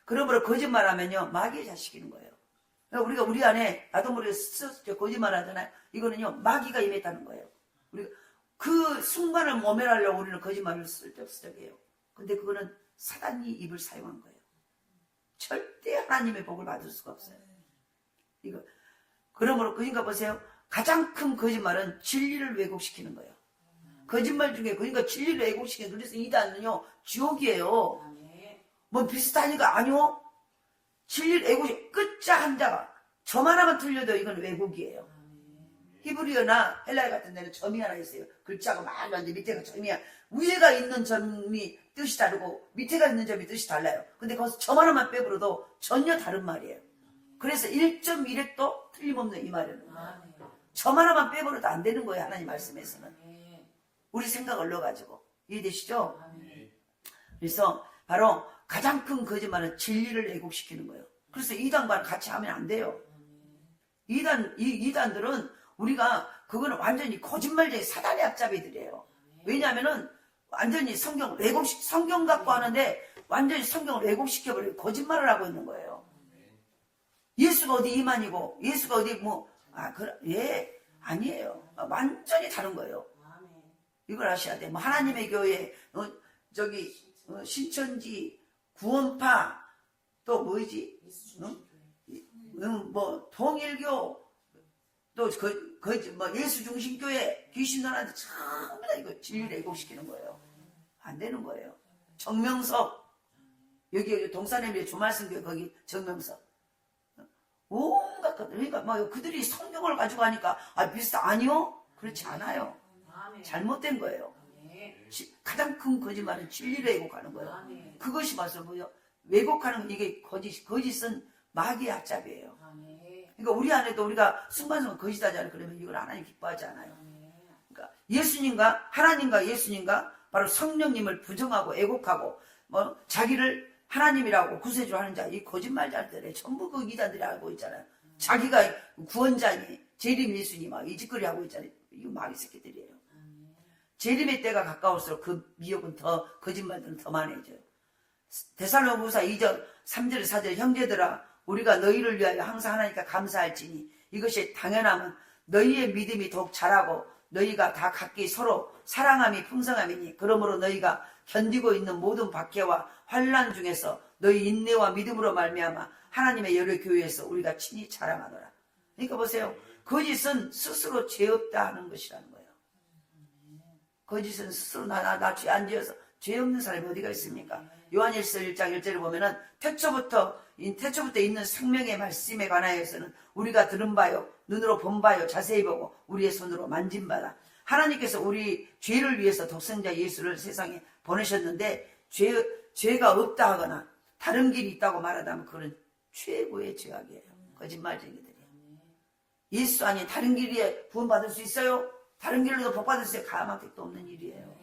그러므로 거짓말하면요 마귀의 자식인 거예요. 그러니까 우리가 우리 안에 나도 모르게 거짓말하잖아요. 이거는요 마귀가 임했다는 거예요. 우리가 그 순간을 모면하려고 우리는 거짓말을 쓸데없어요. 근데 그거는 사단이 입을 사용한 거예요. 절대 하나님의 복을 받을 수가 없어요. 이거 그러므로 그러니까 보세요. 가장 큰 거짓말은 진리를 왜곡시키는 거예요. 거짓말 중에 그러니까 진리를 왜곡시키는 그래서 이단은요 지옥이에요. 뭐 비슷하니까 아니요. 진리를 왜곡시 끝자 한자가 점 하나만 틀려도 이건 왜곡이에요. 히브리어나 헬라어 같은 데는 점이 하나 있어요. 글자가 말도 안 돼. 밑에가 점이야. 위에가 있는 점이 뜻이 다르고 밑에가 있는 점이 뜻이 달라요. 근데 거기서 점 하나만 빼버려도 전혀 다른 말이에요. 그래서 1.1획도 틀림없는 이 말이에요. 점 하나만 빼버려도 안 되는 거예요. 하나님 말씀에서는. 우리 생각을 넣어가지고. 이해되시죠? 그래서 바로 가장 큰 거짓말은 진리를 왜곡시키는 거예요. 그래서 이단과 같이 하면 안 돼요. 이단들은 우리가 그거는 완전히 거짓말쟁이 사단의 앞잡이들이에요. 왜냐하면은 완전히 성경 갖고 하는데 완전히 성경을 왜곡시켜버리고 거짓말을 하고 있는 거예요. 예수가 어디 이만이고 예수가 어디 아니에요. 완전히 다른 거예요. 이걸 아셔야 돼. 뭐 하나님의 교회, 신천지, 구원파, 또 뭐지? 뭐 통일교, 또 뭐 예수중심교회, 귀신들한테 전부 다 이거 진리를 왜곡시키는 거예요. 안 되는 거예요. 정명석, 여기 동산에미의 주말성교회 거기 정명석. 온갖 것들. 그러니까 막 그들이 성경을 가지고 하니까 아니요? 그렇지 않아요. 잘못된 거예요. 가장 큰 거짓말은 진리를 왜곡하는 거예요. 그것이 맞아 보여. 왜곡하는 이게 거짓은 마귀의 앞잡이에요. 그러니까 우리 안에도 우리가 순간순간 거짓하잖아요. 그러면 이걸 하나님 기뻐하지 않아요. 그러니까 예수님과 하나님과 예수님과 바로 성령님을 부정하고 왜곡하고 뭐 자기를 하나님이라고 구세주로 하는 자, 이 거짓말자들이 전부 그 이단들이 알고 있잖아요. 자기가 구원자니 재림 예수님 막 이 짓거리 하고 있잖아요. 이거 마귀 새끼들이에요. 재림의 때가 가까울수록 그 미혹은 더 거짓말들은 더 많아져요. 데살로니가후서 2절 3절 4절 형제들아 우리가 너희를 위하여 항상 하나님께 감사할지니 이것이 당연함은 너희의 믿음이 더욱 자라고 너희가 다 각기 서로 사랑함이 풍성함이니 그러므로 너희가 견디고 있는 모든 박해와 환난 중에서 너희 인내와 믿음으로 말미암아 하나님의 여러 교회에서 우리가 친히 자랑하노라. 그러니까 보세요. 거짓은 스스로 죄 없다 하는 것이라는 거예요. 거짓은 스스로 나 죄 안 지어서 죄 없는 사람이 어디가 있습니까? 요한일서 1장 1절을 보면은 태초부터 있는 생명의 말씀에 관하여서는 우리가 들은 바요 눈으로 본 바요 자세히 보고 우리의 손으로 만진 바다. 하나님께서 우리 죄를 위해서 독생자 예수를 세상에 보내셨는데 죄가 없다 하거나 다른 길이 있다고 말하다면 그건 최고의 죄악이에요. 거짓말쟁이들이에요. 예수 아닌 다른 길에 구원받을 수 있어요? 다른 길로도 복받을 수 있어요? 가망택도 없는 일이에요.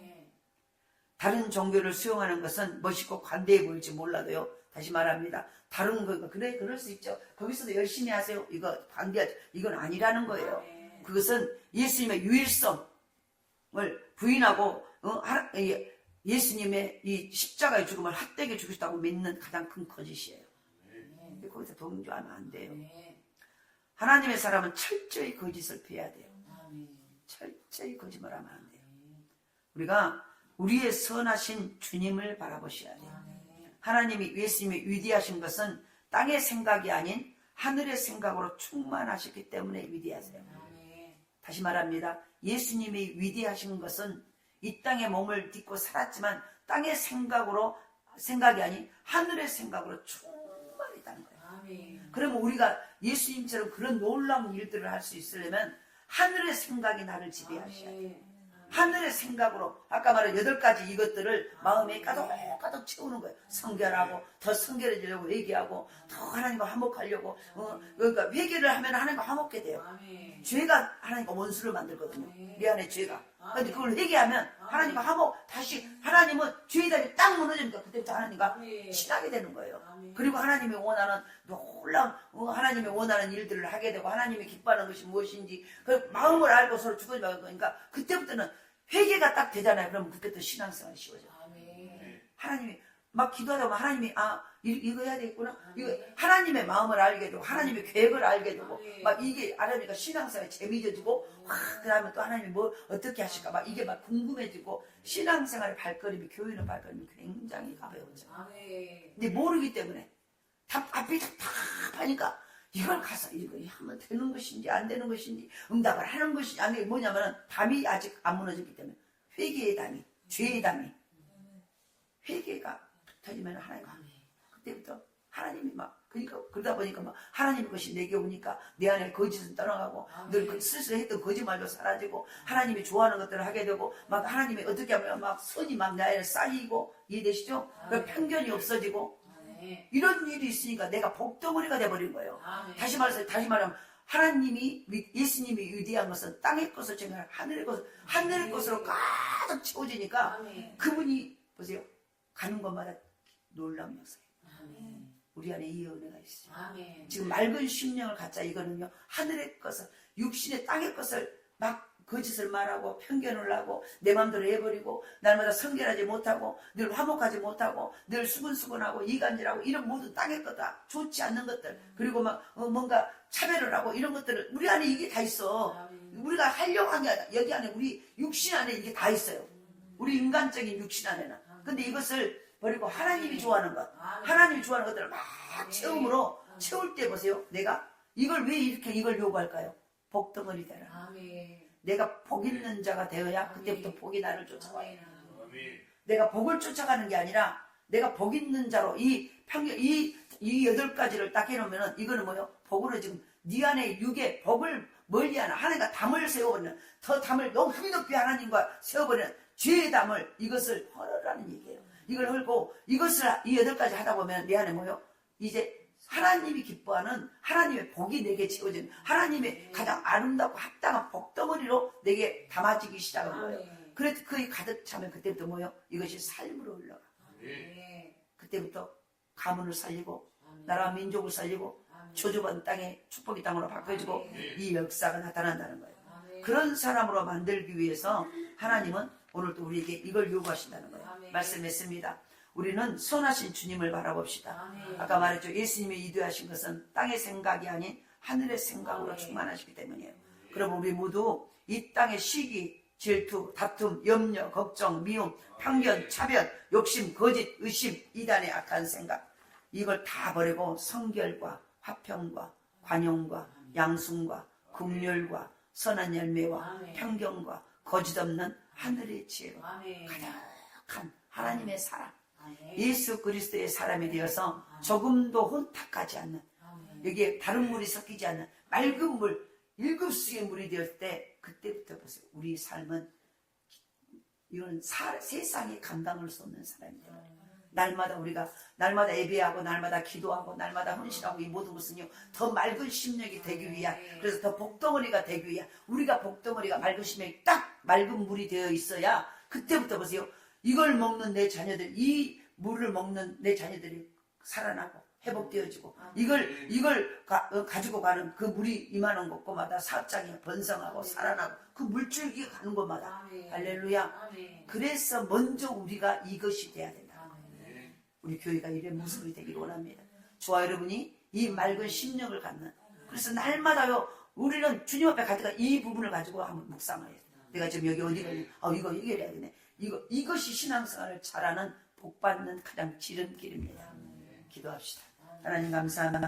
다른 종교를 수용하는 것은 멋있고 관대해 보일지 몰라도요. 다시 말합니다. 다른 거 그래 그럴 수 있죠. 거기서도 열심히 하세요. 이거 관대하죠. 이건 아니라는 거예요. 그것은 예수님의 유일성을 부인하고 예수님의 이 십자가의 죽음을 헛되게 죽으셨다고 믿는 가장 큰 거짓이에요. 거기서 동조하면 안 돼요. 하나님의 사람은 철저히 거짓을 피해야 돼요. 철저히 거짓말하면 안 돼요. 우리가 우리의 선하신 주님을 바라보셔야 돼요. 하나님이 예수님이 위대하신 것은 땅의 생각이 아닌 하늘의 생각으로 충만하셨기 때문에 위대하세요. 다시 말합니다. 예수님이 위대하신 것은 이 땅에 몸을 딛고 살았지만 땅의 생각이 아닌 하늘의 생각으로 충만했다는 거예요. 그러면 우리가 예수님처럼 그런 놀라운 일들을 할 수 있으려면 하늘의 생각이 나를 지배하셔야 돼요. 하늘의 생각으로 아까 말한 8가지 이것들을 마음에 가득 채우는 거예요. 성결하고 더 성결해지려고 얘기하고 더 하나님과 화목하려고 그러니까 회개를 하면 하나님과 화목게 돼요. 죄가 하나님과 원수를 만들거든요. 내 안에 죄가 근데 그걸 회개하면 하나님과 하고 다시 하나님은 죄의 담이 딱 무너지니까 그때부터 하나님과 친하게 되는 거예요. 그리고 하나님이 원하는 놀라운 하나님이 원하는 일들을 하게 되고 하나님이 기뻐하는 것이 무엇인지 그 마음을 알고 서로 주거니 받을 거니까 그때부터는 회개가 딱 되잖아요. 그러면 그때부터 신앙생활이 쉬워져요. 하나님이 막 기도하다 보면 하나님이 이거 해야 되겠구나. 이거 하나님의 마음을 알게 되고 하나님의 계획을 알게 되고 막 이게 알아보니까 신앙생활이 재미져지고 그 다음에 또 하나님이 뭐 어떻게 하실까 막 이게 막 궁금해지고 신앙생활의 발걸음이 교회는 발걸음이 굉장히 가벼워져. 근데 모르기 때문에 앞이 답답하니까 이걸 가서 이거 하면 되는 것인지 안 되는 것인지 응답을 하는 것인지 안 되는 게 뭐냐면은 담이 아직 안 무너졌기 때문에 회개의 담이 죄의 담이 회개가 터지면 하나님과 그때부터 하나님이 막 그러다 보니까 막 하나님의 것이 내게 오니까 내 안에 거짓은 떠나가고 늘 스스로 했던 거짓말도 사라지고 하나님이 좋아하는 것들을 하게 되고 막 하나님이 어떻게 하면 막 선이 막 나에 쌓이고 이해되시죠? 그 편견이 없어지고 이런 일이 있으니까 내가 복덩어리가 돼버린 거예요. 다시 말하면 하나님이 예수님이 위대한 것은 땅의 것을 정말 하늘의 것으로 가득 채워지니까 그분이 보세요. 가는 곳마다 놀라운 역사예요. 우리 안에 이 은혜가 있어요. 지금 맑은 심령을 갖자 이거는요. 하늘의 것을 육신의 땅의 것을 막 거짓을 말하고 편견을 하고 내 마음대로 해버리고 날마다 성결하지 못하고 늘 화목하지 못하고 늘 수근수근하고 이간질하고 이런 모든 땅의 거다 좋지 않는 것들 그리고 막 뭔가 차별을 하고 이런 것들을 우리 안에 이게 다 있어. 우리가 하려고 한 게 아니라 여기 안에 우리 육신 안에 이게 다 있어요. 우리 인간적인 육신 안에는. 근데 이것을 버리고 하나님이 좋아하는 것 하나님이 좋아하는 것들을 막 채움으로 채울 때 보세요. 내가 이걸 왜 이렇게 이걸 요구할까요? 복덩어리 되라. 내가 복 있는 자가 되어야 그때부터 복이 나를 쫓아와요. 내가 복을 쫓아가는 게 아니라 내가 복 있는 자로 이 8가지를 딱 해놓으면은 이거는 뭐요? 복으로 지금 네 안에 육에 복을 멀리하는 하나님과 담을 세워버리는 더 담을 높이 높이 하나님과 세워버리는 죄의 담을 이것을 헐으라는 얘기예요. 이걸 헐고 이것을 이 8가지 하다 보면 내 안에 뭐요? 이제 하나님이 기뻐하는 하나님의 복이 내게 채워지는 하나님의 가장 아름답고 합당한 복덩어리로 내게 담아지기 시작한 거예요. 그래서 그에 가득 차면 그때부터 뭐요? 이것이 삶으로 흘러가. 그때부터 가문을 살리고 나라 민족을 살리고 저주받은 땅에 축복의 땅으로 바꿔지고 이 역사가 나타난다는 거예요. 그런 사람으로 만들기 위해서 하나님은 오늘도 우리에게 이걸 요구하신다는 거예요. 말씀했습니다. 우리는 선하신 주님을 바라봅시다. 아까 말했죠. 예수님이 이도하신 것은 땅의 생각이 아닌 하늘의 생각으로 충만하시기 때문이에요. 그러면 우리 모두 이 땅의 시기, 질투, 다툼, 염려, 걱정, 미움, 편견, 차별, 욕심, 거짓, 의심, 이단의 악한 생각 이걸 다 버리고 성결과 화평과 관용과 양순과 긍휼과 선한 열매와 편견과 거짓 없는 하늘의 지혜로 가득한 하나님의 사랑 예수 그리스도의 사람이 되어서 조금도 혼탁하지 않는 여기에 다른 물이 섞이지 않는 맑은 물 7수의 물이 되었을 때 그때부터 보세요. 우리 삶은 이런 세상에 감당할 수 없는 사람이에요. 날마다 예배하고 날마다 기도하고 날마다 헌신하고 이 모든 것은요 더 맑은 심령이 되기 위한 그래서 더 복덩어리가 되기 위한 우리가 복덩어리가 맑은 심령이 딱 맑은 물이 되어 있어야 그때부터 보세요. 이걸 먹는 내 자녀들 이 물을 먹는 내 자녀들이 살아나고 회복되어지고 이걸 가지고 가는 그 물이 임하는 곳마다 사업장이 번성하고 살아나고 그 물줄기가 가는 곳마다 할렐루야. 그래서 먼저 우리가 이것이 돼야 된다. 우리 교회가 이런 모습이 되기를 원합니다. 저와 여러분이 이 맑은 심령을 갖는 그래서 날마다요 우리는 주님 앞에 갈 때가 이 부분을 가지고 한번 묵상을 해요. 내가 지금 여기 어디 가니 이거 해결해야 되네. 이것이 신앙생활을 잘하는 복받는 가장 지름길입니다. 기도합시다. 하나님 감사합니다.